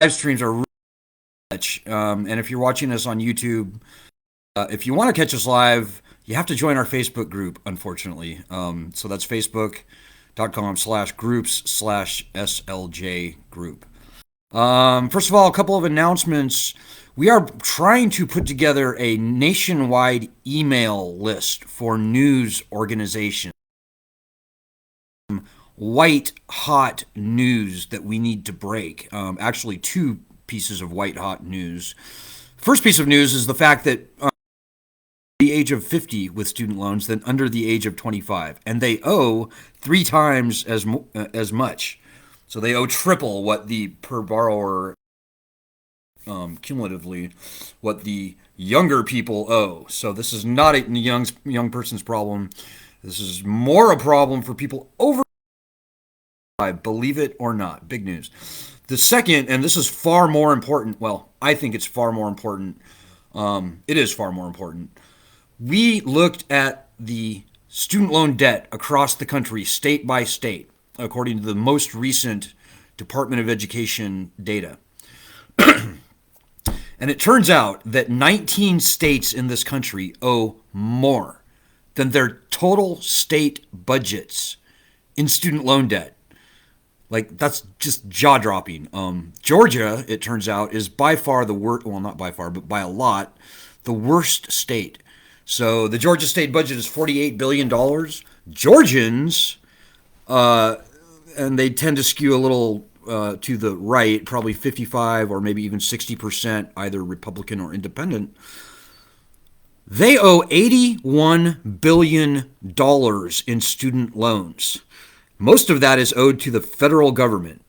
live streams are really much. And if you're watching us on YouTube, if you want to catch us live, you have to join our Facebook group, unfortunately. So that's facebook.com/groups/SLJ group. First of all, a couple of announcements. We are trying to put together a nationwide email list for news organizations. White hot news that we need to break. Actually, two pieces of white hot news. First piece of news is the fact that the age of 50 with student loans than under the age of 25, and they owe three times as much. So they owe triple what the per borrower cumulatively what the younger people owe. So this is not a young person's problem. This is more a problem for people over. Believe it or not, big news. The second, and this is far more important. Well, I think it's far more important. It is far more important. We looked at the student loan debt across the country, state by state, according to the most recent Department of Education data. And it turns out that 19 states in this country owe more than their total state budgets in student loan debt. Like, that's just jaw-dropping. Georgia, it turns out, is by far the worst, well, not by far, but by a lot, the worst state. So the Georgia state budget is $48 billion. Georgians, and they tend to skew a little to the right, probably 55 or maybe even 60%, either Republican or independent. They owe $81 billion in student loans. Most of that is owed to the federal government.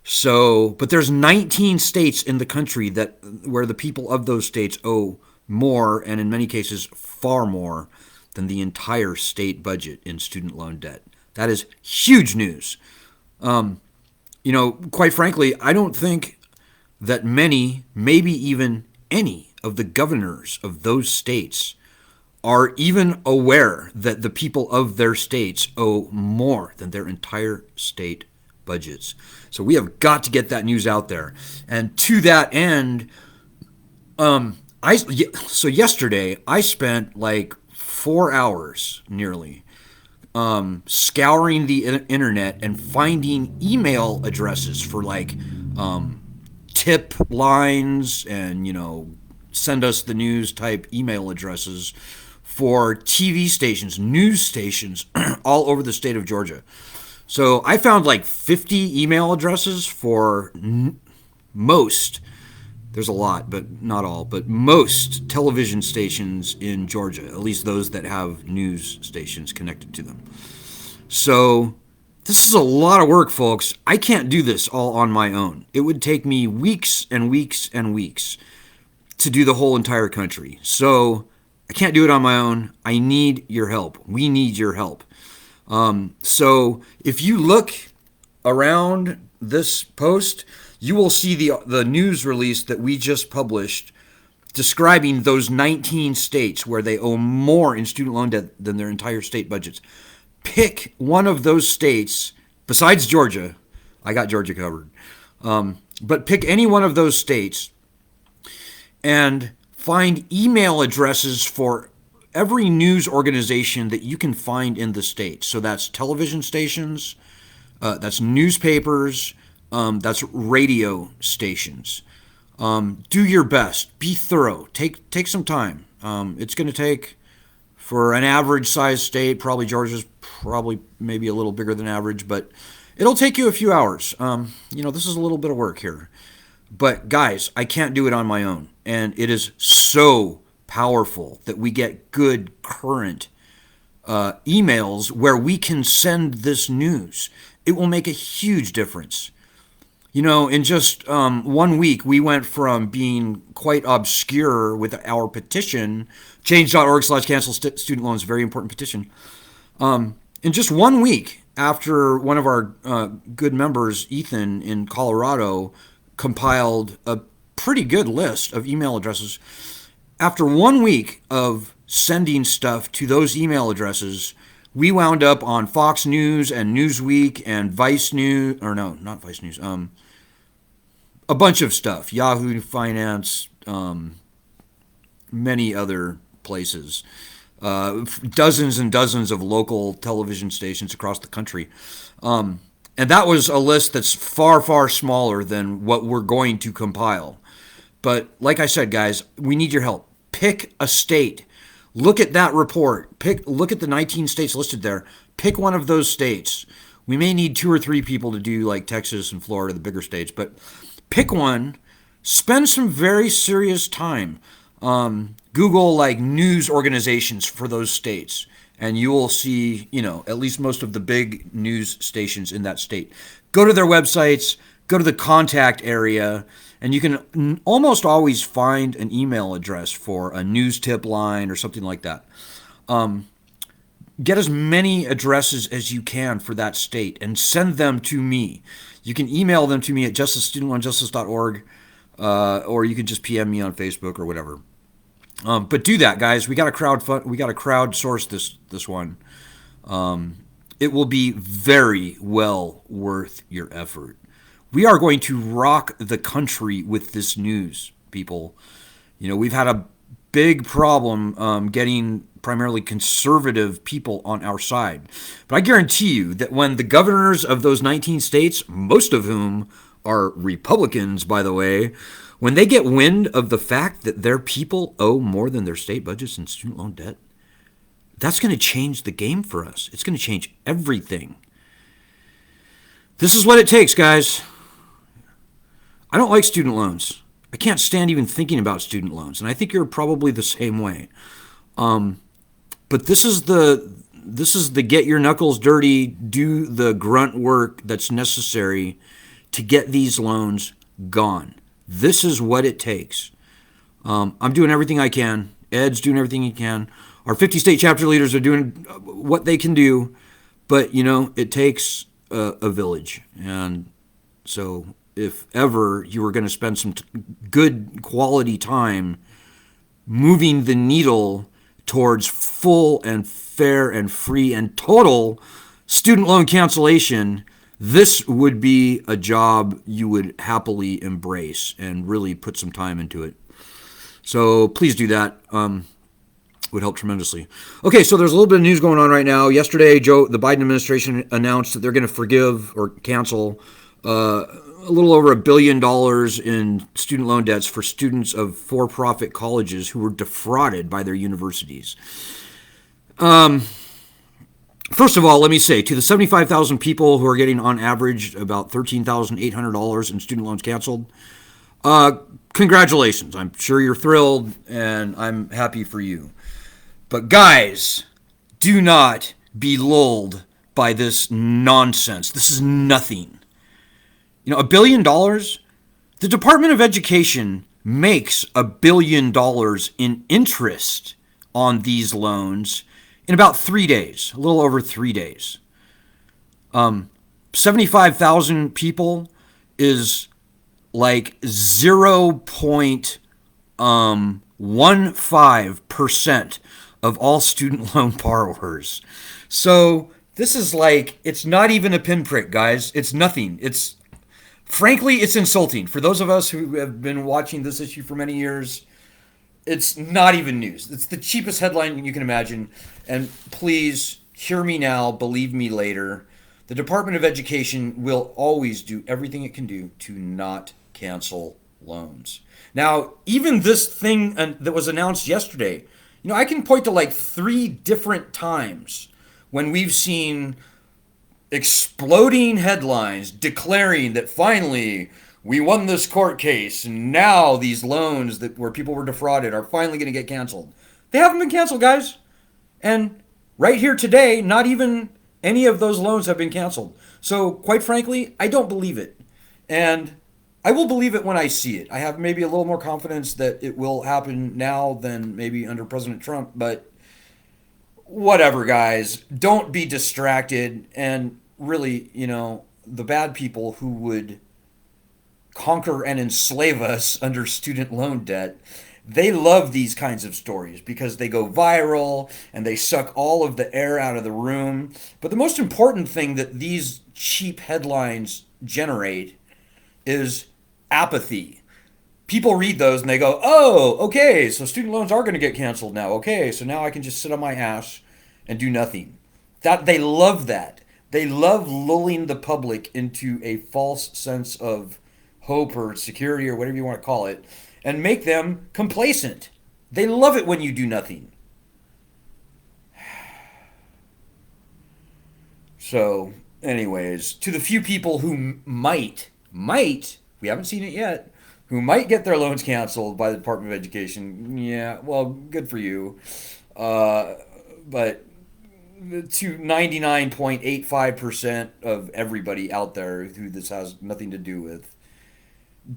So, but there's 19 states in the country that where the people of those states owe more, and in many cases far more, than the entire state budget in student loan debt. That is huge news. Quite frankly, I don't think that many, maybe even any of the governors of those states are even aware that the people of their states owe more than their entire state budgets. So we have got to get that news out there. And to that end, yesterday I spent like 4 hours nearly scouring the internet and finding email addresses for like tip lines and send us the news type email addresses for TV stations, news stations all over the state of Georgia. So I found like 50 email addresses for most, there's a lot, but not all, but most television stations in Georgia, at least those that have news stations connected to them. So this is a lot of work, folks. I can't do this all on my own. It would take me weeks and weeks and weeks to do the whole entire country. So I can't do it on my own. I need your help. We need your help. So if you look around this post, you will see the news release that we just published describing those 19 states where they owe more in student loan debt than their entire state budgets. Pick one of those states, besides Georgia. I got Georgia covered. But pick any one of those states and find email addresses for every news organization that you can find in the state. So that's television stations, that's newspapers, that's radio stations. Do your best. Be thorough. Take some time. It's going to take, for an average size state, probably Georgia's probably maybe a little bigger than average, but it'll take you a few hours. This is a little bit of work here. But guys, I can't do it on my own. And it is so powerful that we get good current emails where we can send this news. It will make a huge difference. In just 1 week, we went from being quite obscure with our petition, change.org/cancel student loans, very important petition. In just 1 week, after one of our good members, Ethan, in Colorado, compiled a pretty good list of email addresses. After 1 week of sending stuff to those email addresses, we wound up on Fox News and Newsweek and Vice News, or no, not Vice News, a bunch of stuff. Yahoo Finance, many other places. Dozens and dozens of local television stations across the country. And that was a list that's far, far smaller than what we're going to compile. But like I said, guys, we need your help. Pick a state. Look at that report. Look at the 19 states listed there. Pick one of those states. We may need 2 or 3 people to do like Texas and Florida, the bigger states, but pick one. Spend some very serious time. Google like news organizations for those states, and you will see, at least most of the big news stations in that state. Go to their websites, go to the contact area, and you can almost always find an email address for a news tip line or something like that. Get as many addresses as you can for that state and send them to me. You can email them to me at studentloanjustice.org, or you can just PM me on Facebook or whatever. But do that, guys. We got to crowdsource this one. It will be very well worth your effort. We are going to rock the country with this news, people. We've had a big problem getting primarily conservative people on our side. But I guarantee you that when the governors of those 19 states, most of whom are Republicans, by the way, when they get wind of the fact that their people owe more than their state budgets in student loan debt, that's going to change the game for us. It's going to change everything. This is what it takes, guys. I don't like student loans. I can't stand even thinking about student loans, and I think you're probably the same way. But this is the get your knuckles dirty, do the grunt work that's necessary to get these loans gone. This is what it takes. I'm doing everything I can. Ed's doing everything he can. Our 50 state chapter leaders are doing what they can do. But, it takes a village. And so if ever you were going to spend some good quality time moving the needle towards full and fair and free and total student loan cancellation, this would be a job you would happily embrace and really put some time into it. So please do that. Would help tremendously. Okay, so there's a little bit of news going on right now. Yesterday, the Biden administration announced that they're going to forgive or cancel a little over $1 billion in student loan debts for students of for-profit colleges who were defrauded by their universities. First of all, let me say, to the 75,000 people who are getting on average about $13,800 in student loans canceled, congratulations. I'm sure you're thrilled, and I'm happy for you. But guys, do not be lulled by this nonsense. This is nothing. $1 billion? The Department of Education makes $1 billion in interest on these loans in about 3 days, a little over 3 days. 75,000 people is like 0.15% of all student loan borrowers. So this is like, it's not even a pinprick, guys. It's nothing. Frankly, it's insulting. For those of us who have been watching this issue for many years, it's not even news. It's the cheapest headline you can imagine. And please, hear me now, believe me later. The Department of Education will always do everything it can do to not cancel loans. Now, even this thing that was announced yesterday, I can point to like 3 different times when we've seen exploding headlines declaring that finally we won this court case and now these loans where people were defrauded are finally going to get canceled. They haven't been canceled, guys. And right here today, not even any of those loans have been canceled. So quite frankly, I don't believe it. And I will believe it when I see it. I have maybe a little more confidence that it will happen now than maybe under President Trump, but whatever, guys. Don't be distracted. And really, the bad people who would conquer and enslave us under student loan debt, they love these kinds of stories because they go viral and they suck all of the air out of the room. But the most important thing that these cheap headlines generate is apathy. People read those and they go, oh, okay, so student loans are going to get canceled now. Okay, so now I can just sit on my ass and do nothing. That they love that. They love lulling the public into a false sense of hope or security or whatever you want to call it and make them complacent. They love it when you do nothing. So, anyways, to the few people who might, we haven't seen it yet, who might get their loans canceled by the Department of Education, yeah, well, good for you. Uh, but to 99.85% of everybody out there who this has nothing to do with,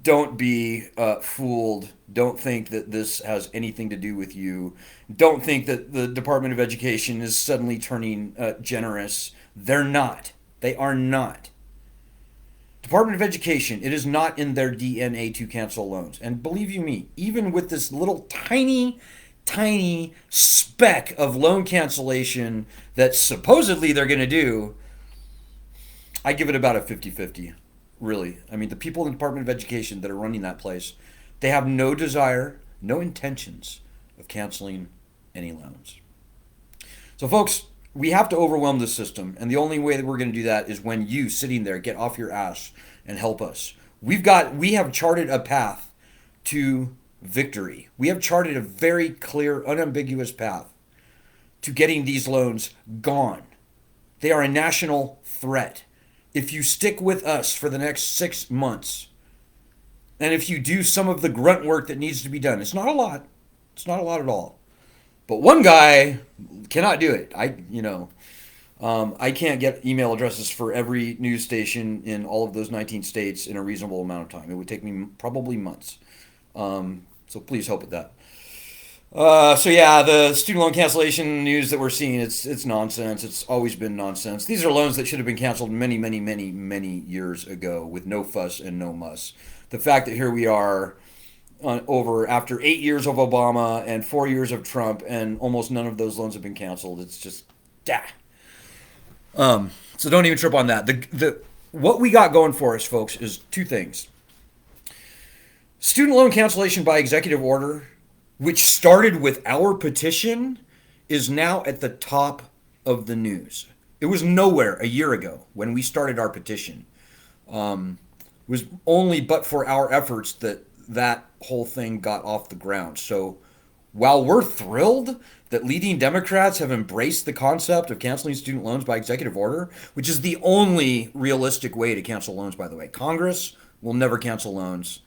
don't be fooled. Don't think that this has anything to do with you. Don't think that the Department of Education is suddenly turning generous. They're not. They are not. Department of Education, it is not in their DNA to cancel loans. And believe you me, even with this little tiny speck of loan cancellation that supposedly they're going to do, I give it about a 50-50. Really. I mean, the people in the Department of Education that are running that place, they have no desire, no intentions of canceling any loans. So, folks, we have to overwhelm the system, and the only way that we're going to do that is when you, sitting there, get off your ass and help us. We have charted a path to victory. We have charted a very clear, unambiguous path to getting these loans gone. They are a national threat. If you stick with us for the next 6 months, and if you do some of the grunt work that needs to be done, it's not a lot. It's not a lot at all. But one guy cannot do it. I can't get email addresses for every news station in all of those 19 states in a reasonable amount of time. It would take me probably months. So please help with that. So yeah, the student loan cancellation news that we're seeing, it's nonsense. It's always been nonsense. These are loans that should have been canceled many years ago with no fuss and no muss. The fact that here we are after 8 years of Obama and 4 years of Trump and almost none of those loans have been canceled. It's just, so don't even trip on that. What we got going for us, folks, is two things. Student loan cancellation by executive order, which started with our petition, is now at the top of the news. It was nowhere a year ago when we started our petition. It was only but for our efforts that whole thing got off the ground. So while we're thrilled that leading Democrats have embraced the concept of canceling student loans by executive order, which is the only realistic way to cancel loans, by the way. Congress will never cancel loans.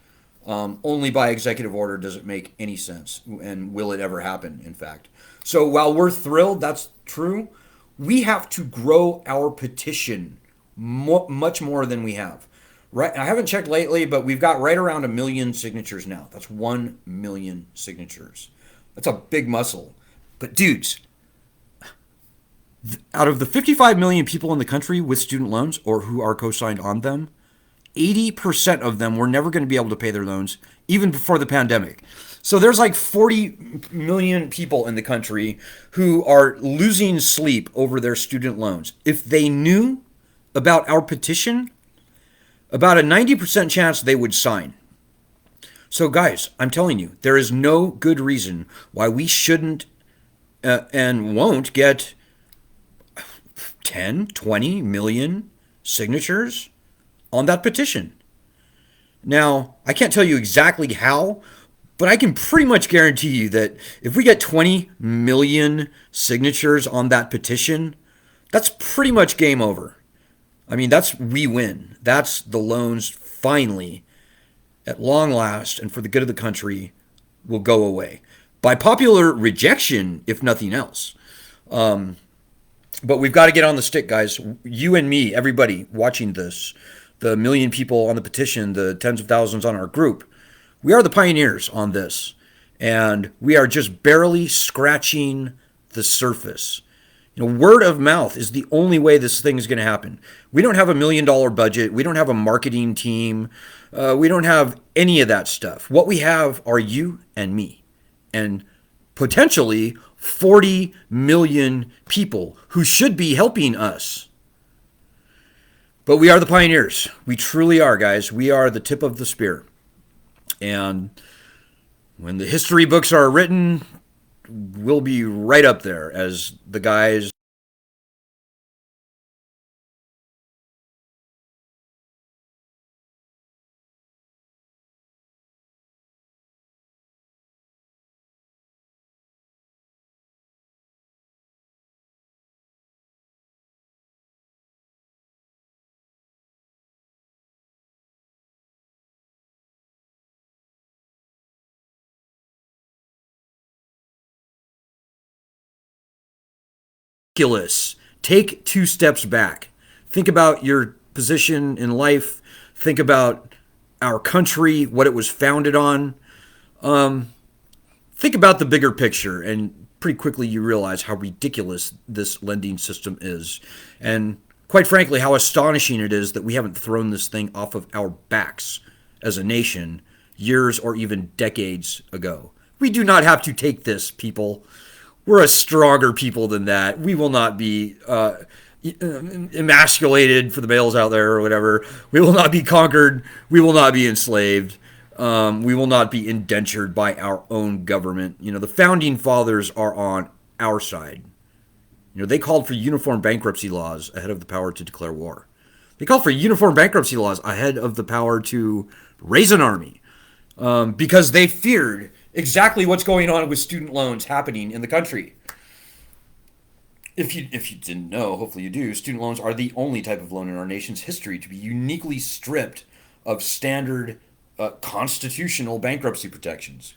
Only by executive order does it make any sense, and will it ever happen, in fact. So while we're thrilled that's true, we have to grow our petition much more than we have. Right? I haven't checked lately, but we've got right around 1 million signatures now. That's 1 million signatures. That's a big muscle. But dudes, out of the 55 million people in the country with student loans or who are co-signed on them, 80% of them were never going to be able to pay their loans, even before the pandemic. So there's like 40 million people in the country who are losing sleep over their student loans. If they knew about our petition, about a 90% chance they would sign. So guys, I'm telling you, there is no good reason why we shouldn't and won't get 10, 20 million signatures on that petition. Now, I can't tell you exactly how, but I can pretty much guarantee you that if we get 20 million signatures on that petition, that's pretty much game over. I mean, we win. That's the loans finally, at long last, and for the good of the country, will go away. By popular rejection, if nothing else. But we've got to get on the stick, guys. You and me, everybody watching this, the million people on the petition, the tens of thousands on our group, we are the pioneers on this. And we are just barely scratching the surface. Word of mouth is the only way this thing is going to happen. We don't have $1 million budget. We don't have a marketing team. We don't have any of that stuff. What we have are you and me, and potentially 40 million people who should be helping us. But we are the pioneers. We truly are, guys. We are the tip of the spear. And when the history books are written, we'll be right up there as the guys ridiculous. Take two steps back. Think about your position in life. Think about our country, what it was founded on. Think about the bigger picture, and pretty quickly you realize how ridiculous this lending system is. And quite frankly, how astonishing it is that we haven't thrown this thing off of our backs as a nation years or even decades ago. We do not have to take this, people. We're a stronger people than that. We will not be emasculated for the males out there or whatever. We will not be conquered. We will not be enslaved. We will not be indentured by our own government. You know, the founding fathers are on our side. You know, they called for uniform bankruptcy laws ahead of the power to declare war. They called for uniform bankruptcy laws ahead of the power to raise an army, because they feared exactly what's going on with student loans happening in the country. If you didn't know, hopefully you do, student loans are the only type of loan in our nation's history to be uniquely stripped of standard constitutional bankruptcy protections.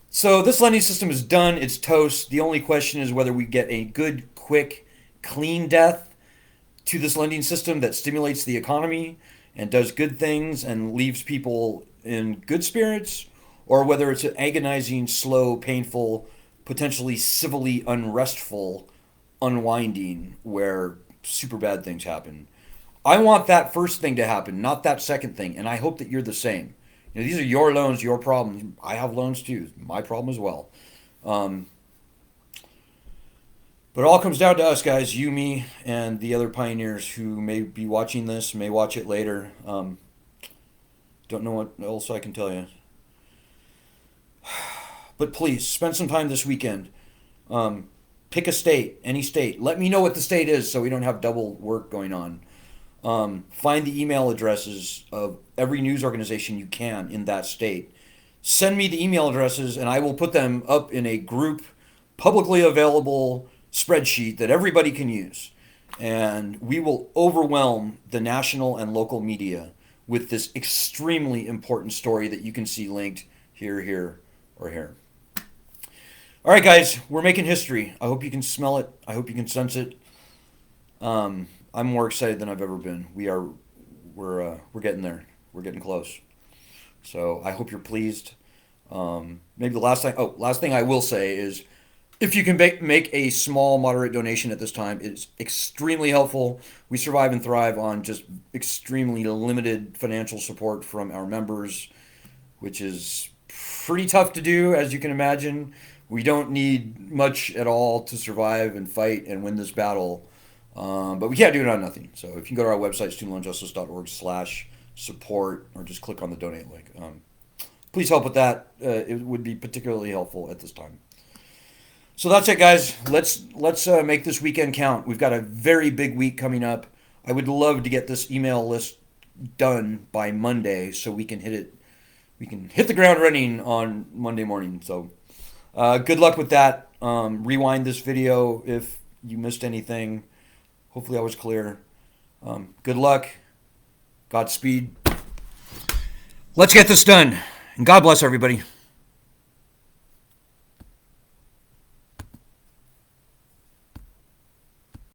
So this lending system is done. It's toast. The only question is whether we get a good, quick, clean death to this lending system that stimulates the economy and does good things and leaves people in good spirits, or whether it's an agonizing, slow, painful, potentially civilly unrestful unwinding where super bad things happen. I want that first thing to happen, not that second thing, and I hope that you're the same. You know, these are your loans, your problems. I have loans too, my problem as well. Um, but it all comes down to us, guys, you, me, and the other pioneers who may be watching this, may watch it later. Don't know what else I can tell you. But please, spend some time this weekend. Pick a state, any state. Let me know what the state is so we don't have double work going on. Find the email addresses of every news organization you can in that state. Send me the email addresses and I will put them up in a group, publicly available spreadsheet that everybody can use. And we will overwhelm the national and local media with this extremely important story that you can see linked here, here, or here. All right, guys, we're making history. I hope you can smell it. I hope you can sense it. I'm more excited than I've ever been. We're getting there. We're getting close. So I hope you're pleased. Maybe the last thing I will say is, if you can make a small, moderate donation at this time, it's extremely helpful. We survive and thrive on just extremely limited financial support from our members, which is pretty tough to do, as you can imagine. We don't need much at all to survive and fight and win this battle. But we can't do it on nothing. So if you can go to our website, studentloanjustice.org/support, or just click on the donate link. Please help with that. It would be particularly helpful at this time. So that's it, guys. Let's make this weekend count. We've got a very big week coming up. I would love to get this email list done by Monday so we can hit it. We can hit the ground running on Monday morning. So good luck with that. Rewind this video if you missed anything. Hopefully I was clear. Good luck. Godspeed. Let's get this done. And God bless everybody.